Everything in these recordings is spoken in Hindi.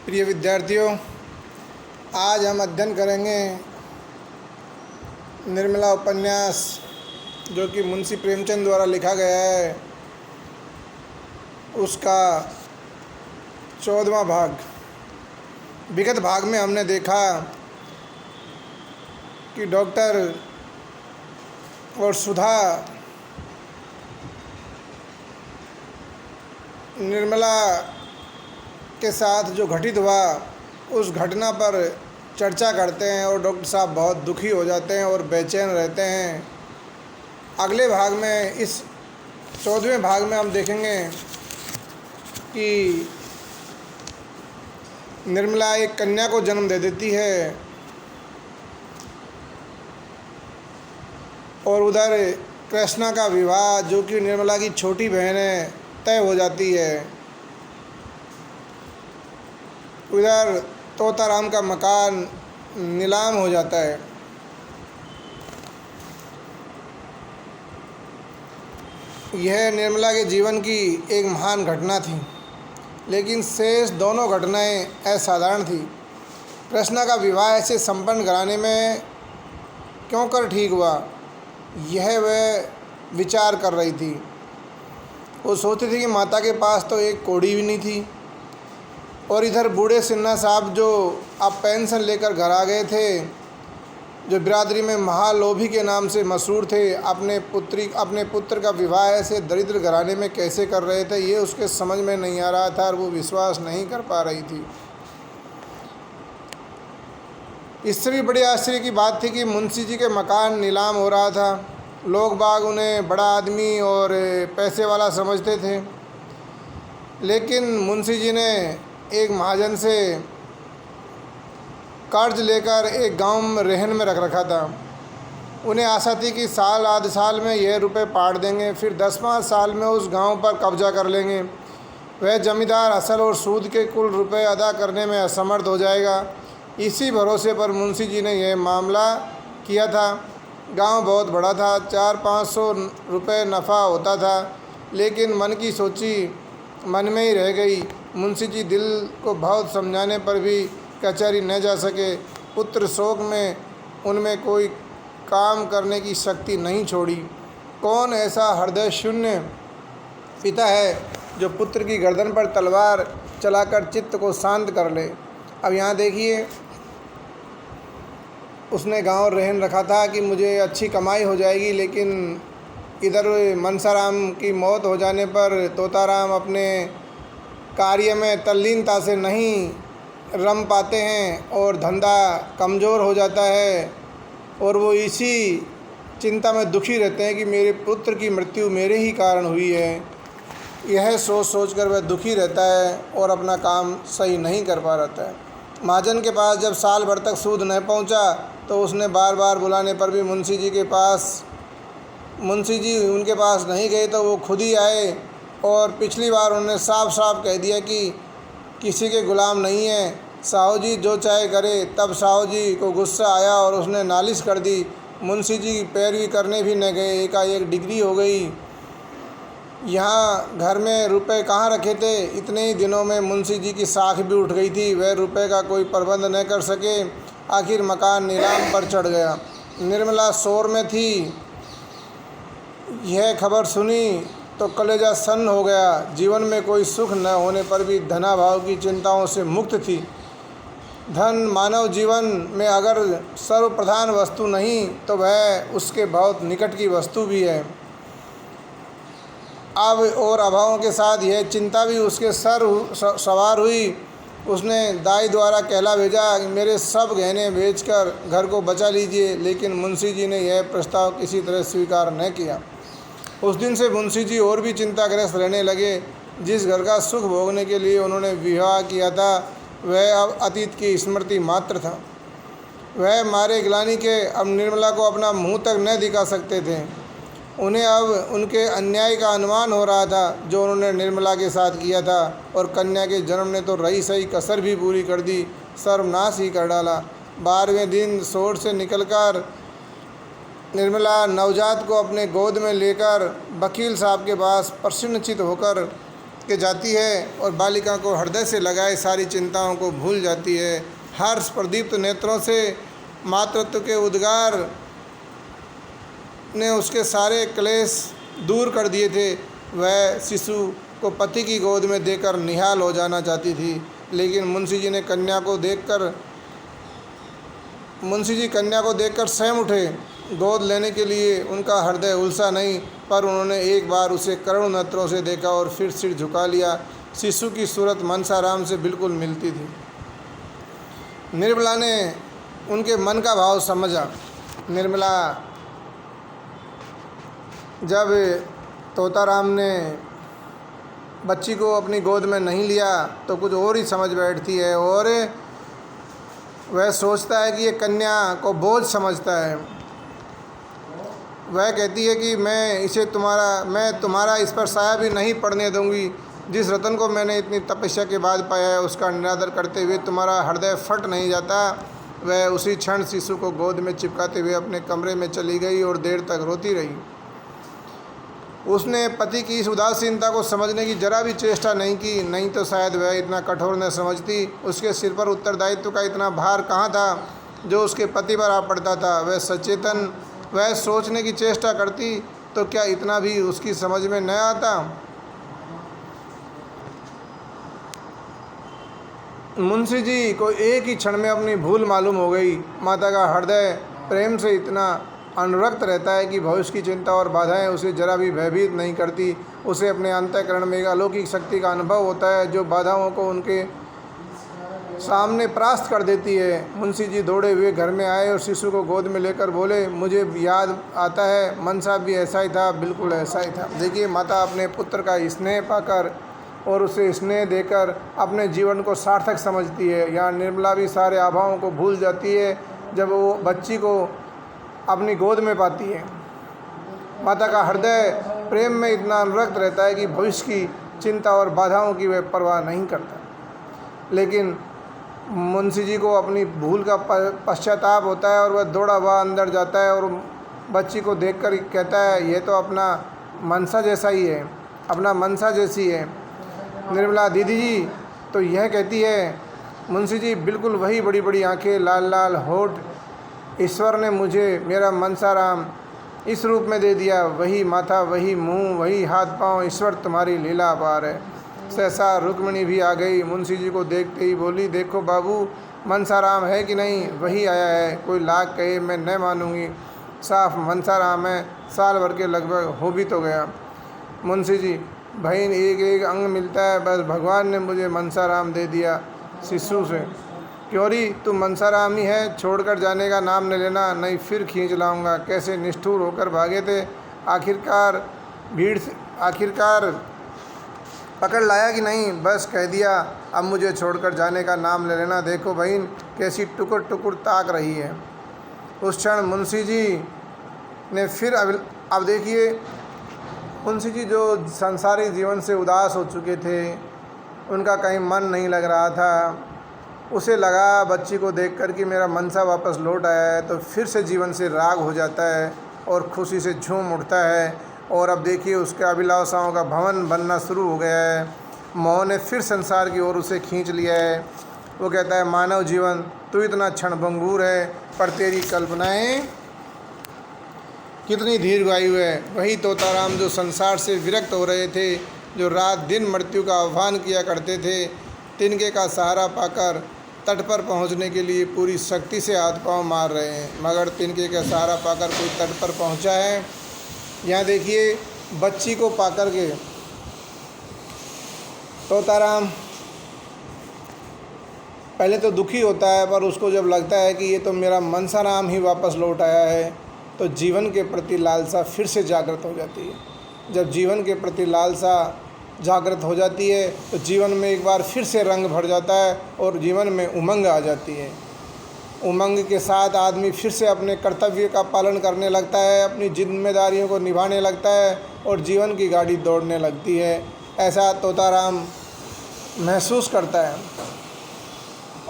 प्रिय विद्यार्थियों, आज हम अध्ययन करेंगे निर्मला उपन्यास जो कि मुंशी प्रेमचंद द्वारा लिखा गया है, उसका 14वां भाग। विगत भाग में हमने देखा कि डॉक्टर और सुधा निर्मला के साथ जो घटित हुआ उस घटना पर चर्चा करते हैं और डॉक्टर साहब बहुत दुखी हो जाते हैं और बेचैन रहते हैं। अगले भाग में, इस 14वें भाग में हम देखेंगे कि निर्मला एक कन्या को जन्म दे देती है और उधर कृष्णा का विवाह, जो कि निर्मला की छोटी बहन है, तय हो जाती है। उधर तोताराम का मकान नीलाम हो जाता है। यह निर्मला के जीवन की एक महान घटना थी, लेकिन शेष दोनों घटनाएं असाधारण थी। कृष्णा का विवाह ऐसे संपन्न कराने में क्यों कर ठीक हुआ, यह वह विचार कर रही थी। वो सोचती थी कि माता के पास तो एक कौड़ी भी नहीं थी, और इधर बूढ़े सिन्हा साहब जो अब पेंशन लेकर घर आ गए थे, जो बिरादरी में महालोभी के नाम से मशहूर थे, अपने पुत्र का विवाह ऐसे दरिद्र घराने में कैसे कर रहे थे, ये उसके समझ में नहीं आ रहा था और वो विश्वास नहीं कर पा रही थी। इससे भी बड़ी आश्चर्य की बात थी कि मुंशी जी के मकान नीलाम हो रहा था। लोग बाग उन्हें बड़ा आदमी और पैसे वाला समझते थे, लेकिन मुंशी जी ने एक महाजन से कर्ज लेकर एक गांव में रहन में रख रखा था। उन्हें आशा थी कि साल आध साल में यह रुपए पाट देंगे, फिर 10-5 साल में उस गांव पर कब्जा कर लेंगे। वह जमींदार असल और सूद के कुल रुपए अदा करने में असमर्थ हो जाएगा। इसी भरोसे पर मुंशी जी ने यह मामला किया था। गांव बहुत बड़ा था, 400-500 रुपये नफ़ा होता था, लेकिन मन की सोची मन में ही रह गई। मुंशी जी दिल को बहुत समझाने पर भी कचहरी न जा सके। पुत्र शोक में उनमें कोई काम करने की शक्ति नहीं छोड़ी। कौन ऐसा हृदय शून्य पिता है जो पुत्र की गर्दन पर तलवार चलाकर चित्त को शांत कर ले। अब यहाँ देखिए, उसने गांव रहन रखा था कि मुझे अच्छी कमाई हो जाएगी, लेकिन इधर मनसाराम की मौत हो जाने पर तोताराम अपने कार्य में तल्लीनता से नहीं रम पाते हैं और धंधा कमज़ोर हो जाता है, और वो इसी चिंता में दुखी रहते हैं कि मेरे पुत्र की मृत्यु मेरे ही कारण हुई है। यह सोच कर वह दुखी रहता है और अपना काम सही नहीं कर पा रहता है। महाजन के पास जब साल भर तक सूद न पहुंचा, तो उसने बार बार बुलाने पर भी मुंशी जी उनके पास नहीं गए, तो वो खुद ही आए। और पिछली बार उन्होंने साफ साफ कह दिया कि किसी के गुलाम नहीं है, साहू जी जो चाहे करे। तब साहू जी को गुस्सा आया और उसने नालिश कर दी। मुंशी जी पैरवी करने भी न गए, एकाएक डिग्री हो गई। यहाँ घर में रुपए कहाँ रखे थे, इतने ही दिनों में मुंशी जी की साख भी उठ गई थी। वह रुपए का कोई प्रबंध न कर सके। आखिर मकान नीलाम पर चढ़ गया। निर्मला शोर में थी। यह खबर सुनी तो कलेजा सन्न हो गया। जीवन में कोई सुख न होने पर भी धनाभाव की चिंताओं से मुक्त थी। धन मानव जीवन में अगर सर्वप्रधान वस्तु नहीं, तो वह उसके बहुत निकट की वस्तु भी है। अब और अभावों के साथ यह चिंता भी उसके सर सवार हुई। उसने दाई द्वारा कहला भेजा कि मेरे सब गहने बेचकर घर को बचा लीजिए, लेकिन मुंशी जी ने यह प्रस्ताव किसी तरह स्वीकार न किया। उस दिन से मुंशी जी और भी चिंताग्रस्त रहने लगे। जिस घर का सुख भोगने के लिए उन्होंने विवाह किया था, वह अब अतीत की स्मृति मात्र था। वह मारे ग्लानि के अब निर्मला को अपना मुंह तक न दिखा सकते थे। उन्हें अब उनके अन्याय का अनुमान हो रहा था जो उन्होंने निर्मला के साथ किया था, और कन्या के जन्म ने तो रही सही कसर भी पूरी कर दी, सर्वनाश ही कर डाला। 12वें दिन सोर से निकलकर निर्मला नवजात को अपने गोद में लेकर वकील साहब के पास प्रसन्नचित होकर के जाती है और बालिका को हृदय से लगाए सारी चिंताओं को भूल जाती है। हर्ष प्रदीप्त नेत्रों से मातृत्व के उद्गार ने उसके सारे क्लेश दूर कर दिए थे। वह शिशु को पति की गोद में देकर निहाल हो जाना चाहती थी, लेकिन मुंशी जी कन्या को देखकर स्वयं उठे। गोद लेने के लिए उनका हृदय उलसा नहीं, पर उन्होंने एक बार उसे करुण नेत्रों से देखा और फिर सिर झुका लिया। शिशु की सूरत मनसाराम से बिल्कुल मिलती थी। निर्मला ने उनके मन का भाव समझा। निर्मला जब तोताराम ने बच्ची को अपनी गोद में नहीं लिया तो कुछ और ही समझ बैठती है और वह सोचता है कि ये कन्या को बोझ समझता है। वह कहती है कि मैं तुम्हारा इस पर साया भी नहीं पड़ने दूंगी। जिस रतन को मैंने इतनी तपस्या के बाद पाया है उसका निरादर करते हुए तुम्हारा हृदय फट नहीं जाता। वह उसी क्षण शिशु को गोद में चिपकाते हुए अपने कमरे में चली गई और देर तक रोती रही। उसने पति की इस उदासीनता को समझने की जरा भी चेष्टा नहीं की, नहीं तो शायद वह इतना कठोर न समझती। उसके सिर पर उत्तरदायित्व का इतना भार कहाँ था जो उसके पति पर आ पड़ता था। वह सोचने की चेष्टा करती तो क्या इतना भी उसकी समझ में न आता। मुंशी जी को एक ही क्षण में अपनी भूल मालूम हो गई। माता का हृदय प्रेम से इतना अनुरक्त रहता है कि भविष्य की चिंता और बाधाएं उसे जरा भी भयभीत नहीं करती। उसे अपने अंतःकरण में एक अलौकिक शक्ति का अनुभव होता है जो बाधाओं को उनके सामने परास्त कर देती है। मुंशी जी दौड़े हुए घर में आए और शिशु को गोद में लेकर बोले, मुझे याद आता है मन साहब भी ऐसा ही था, बिल्कुल ऐसा ही था। देखिए, माता अपने पुत्र का स्नेह पाकर और उसे स्नेह देकर अपने जीवन को सार्थक समझती है। यहाँ निर्मला भी सारे आभाओं को भूल जाती है जब वो बच्ची को अपनी गोद में पाती है। माता का हृदय प्रेम में इतना अनुरक्त रहता है कि भविष्य की चिंता और बाधाओं की वह परवाह नहीं करता। लेकिन मुंशी जी को अपनी भूल का पश्चाताप होता है और वह दौड़ा हुआ अंदर जाता है और बच्ची को देखकर कहता है, ये तो अपना मनसा जैसा ही है, अपना मनसा जैसी है। निर्मला दीदी जी तो यह कहती है, मुंशी जी बिल्कुल वही बड़ी बड़ी आंखें, लाल लाल होठ, ईश्वर ने मुझे मेरा मनसाराम इस रूप में दे दिया। वही माथा, वही मुंह, वही हाथ पांव, ईश्वर तुम्हारी लीला अपार है। सहसा रुक्मिणी भी आ गई। मुंशी जी को देखते ही बोली, देखो बाबू, मनसाराम है कि नहीं? वही आया है, कोई लाख कहे मैं न मानूंगी, साफ मनसाराम है। साल भर के लगभग हो भी तो गया। मुंशी जी, भाई एक एक अंग मिलता है, बस भगवान ने मुझे मनसाराम दे दिया शिशु से। क्योरी तू मनसाराम ही है, छोड़कर जाने का नाम न लेना, नहीं फिर खींच लाऊंगा। कैसे निष्ठुर होकर भागे थे, आखिरकार पकड़ लाया कि नहीं? बस कह दिया, अब मुझे छोड़कर जाने का नाम ले लेना। देखो बहन कैसी टुकुर टुकुर ताक रही है। उस क्षण मुंशी जी ने फिर अब देखिए, मुंशी जी जो संसारी जीवन से उदास हो चुके थे, उनका कहीं मन नहीं लग रहा था। उसे लगा बच्ची को देखकर कि मेरा मनसा वापस लौट आया है, तो फिर से जीवन से राग हो जाता है और खुशी से झूम उठता है। और अब देखिए उसके अभिलाषाओं का भवन बनना शुरू हो गया है। मोह ने फिर संसार की ओर उसे खींच लिया है। वो कहता है, मानव जीवन तू इतना क्षणभंगुर है, पर तेरी कल्पनाएं कितनी दीर्घायु है। वही तोताराम जो संसार से विरक्त हो रहे थे, जो रात दिन मृत्यु का आह्वान किया करते थे, तिनके का सहारा पाकर तट पर पहुंचने के लिए पूरी शक्ति से हाथ पांव मार रहे हैं, मगर तिनके का सहारा पाकर कोई तट पर पहुंचा है? यहाँ देखिए, बच्ची को पाकर के तोताराम पहले तो दुखी होता है, पर उसको जब लगता है कि ये तो मेरा मनसाराम ही वापस लौट आया है, तो जीवन के प्रति लालसा फिर से जागृत हो जाती है। जब जीवन के प्रति लालसा जागृत हो जाती है तो जीवन में एक बार फिर से रंग भर जाता है और जीवन में उमंग आ जाती है। उमंग के साथ आदमी फिर से अपने कर्तव्य का पालन करने लगता है, अपनी जिम्मेदारियों को निभाने लगता है और जीवन की गाड़ी दौड़ने लगती है। ऐसा तोताराम महसूस करता है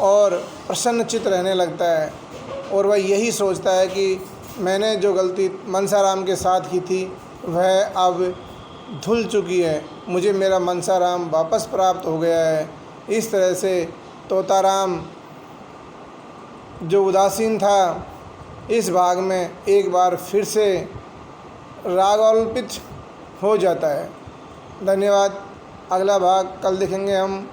और प्रसन्नचित्त रहने लगता है और वह यही सोचता है कि मैंने जो गलती मनसाराम के साथ की थी वह अब धुल चुकी है, मुझे मेरा मनसाराम वापस प्राप्त हो गया है। इस तरह से तोताराम जो उदासीन था, इस भाग में एक बार फिर से रागान्वित हो जाता है। धन्यवाद। अगला भाग कल देखेंगे हम।